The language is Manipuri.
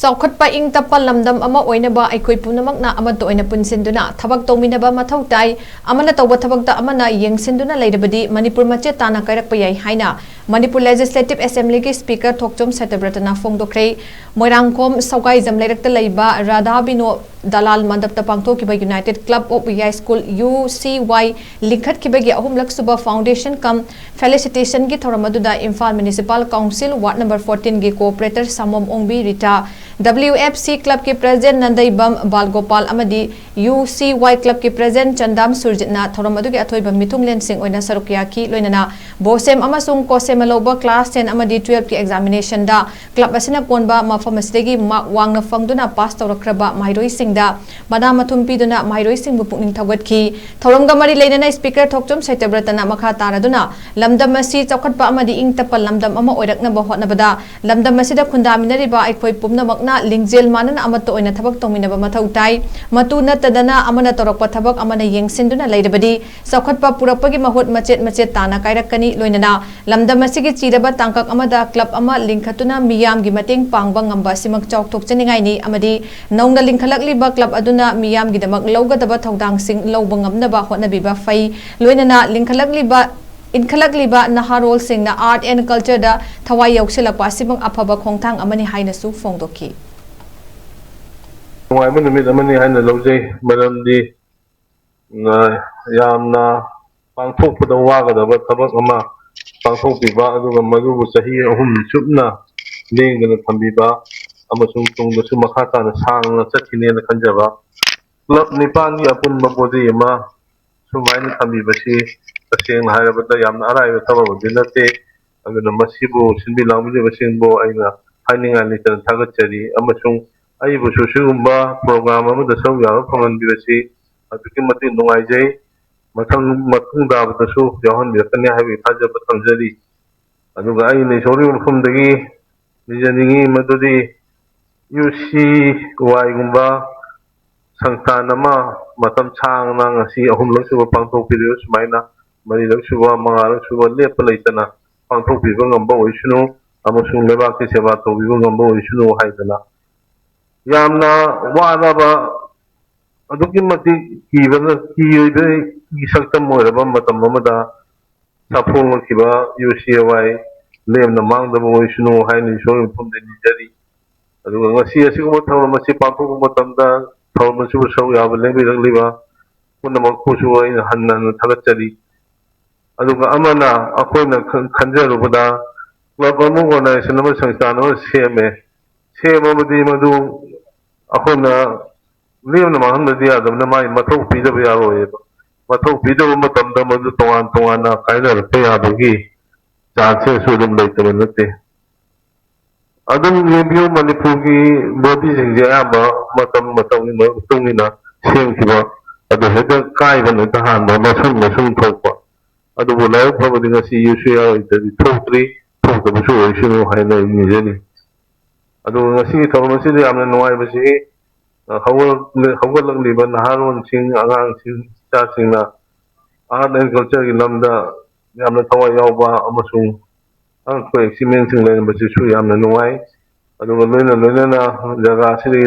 Chaokhatpa Ing-Tappa Lamdam Oinaba Eikhoi Punnamakna Amata Oina Punsinduna Tthabak TOUMINNABA MATHOU TAI AMANA THABAKTA AMANA YENGSINDUNA LEIRABADI MANIPUR MACHET TANA KAIRAKPA HAINA MANIPUR Legislative Assembly की Speaker THOKCHOM SATYABARTA PHONGDOKKHRE मोइरांगखोम सौगाइजम लेरक्ता लैबा राधा बिनो दलाल मंडपता पांगथोकिबा united club of V school UCY लिंखटकिबगी अहुमलक सुबा फाउंडेशन कम फेलिसिटेशन की थोरमदुदा Imphal municipal council ward number 14 की corporator Samom Ombi Rita WFC club के प्रेसिडेंट नंदईबम बालगोपाल अमदी UCY क्लब के प्रेसिडेंट चंदाम सुरजितना थोरमदुगी अथोइबा मिथुंगलेन सिंह ओइना सरुकियाकी लोइनना बोसेम अमसुंग कोसेमलोबा क्लास 10 अमदी 12 की एग्जामिनेशन दा क्लब असना कोनबा मफम असदगी मार्क वांगना फंगदुना पास तौरखरबा माहिरोई सिंगदा मना मथुम पिदुना माहिरोई सिंह पुकनिंग थगतकी थौरमगा मरी लेनना स्पीकर थोकचोम सैत्यव्रतना मखा तारादुना लमदम असि चौखटपा अमदी इंगतप्पा लमदम अमा ओइरकनबा होटनबदा लमदम असिदा खुंदामिनरिबा अैखोइ पुन्नमकना लिंगजेल मानना अमता ओइना थबक तौमिनबा मथौ ताइ मतु नतदना अमना तौरकपा थबक अमना येंगसिंदुना लैरबदि चौखटपा पुरकपगी महुत मचेत मचेत ताना कायरकनी लोइनना लमदम असिगी चीरबा तांकक अमदा क्लब अमा लिंखतुना मियामगी मतेंग पांगबा ngamba simak chok thokchanigai ni amadi nongna linkhalakliba club aduna miyamgidamak lawgadaba thongdangsing lawba ngamnaba hotnabiba fai loinana linkhalakliba इनखलकलिबा नहारोल सिंगना आर्ट एंड कल्चर दा थवाई यौसिलकपा सिबंग अफबा खोंथांग अमनि हाइनसु फोंगदोखि नुवाइबा नुमित अमनि हाइना लौजै मरमदि यामना पांथोकपदा वागदबा थबक अमा पांथोकबिबा अदुगा मदुबु चही अहुम सुपना लेंगना थंबिबा अमसुंग तुंगदसु मखा ताना सांगना चखिनेना खंजबा क्लब निपांगी अपुनबा बोदी अमा सुमाइना थंबिबसी तसेंग हायरबदा यामना अराइबा थबबदि नते अदुना मसिबु सिनबि लांबिबसिंबो आइना हाइनिंगाइ लितन थागतचरी अमसुंग आइबुसु सुगुंबा प्रोग्राम अमदा सौ याव फंगनबिबसी अदुकि मति नुंगाइजै मथुंग दाबदसु यावहनबिरकने हाइबि थाजबा थंजरी अदुगा आइना सोरि मफमदगी निजनिंगी मदुदी UCY गुंबा संस्थानमा मतम सांगना ngasi ahumlak suba pangthokpiriba sumaina marilak suba mangalak suba lepa leitana pangthokpiba ngamba oisunu amasung lebakki seba tawbiba ngamba oisunu haidana yamna wadaba aduki mati kibana kiyoibe gisaktam moiraba matam amada saphongkiba UCY lemna mangdaba oisunu haini sorim phumde nijari aduga ngasi asiguma thawra masi pangthokpa matamda thawra suba sau yaba lebirakliba punnamak khusu aina hanna thagachari aduga amana akoina khanjarubada club amu organization ama sansthan ama semamadi madu akoina lemna mahamdadi adamna mai mathau pidaba yaroyeba mathau pidaba matamda madu tongan tongana kainarappa yabagi chances su dum leitaba natte adum review manipur ki body jingje aba matam tungina semkiba adu heda kaibana tahanba masum thokpa adu bulai phabadi ngasi UCI ida thokri thokdabusu oisunu haina nijani adu ngasi thormasi yamna nuai basi hawalakliba naharon sing angang sing cha singna art and culture ki lamda yamna thawai yawba amasung ang ko experiencing learn basi su yamna nuai aduga loina jaga siri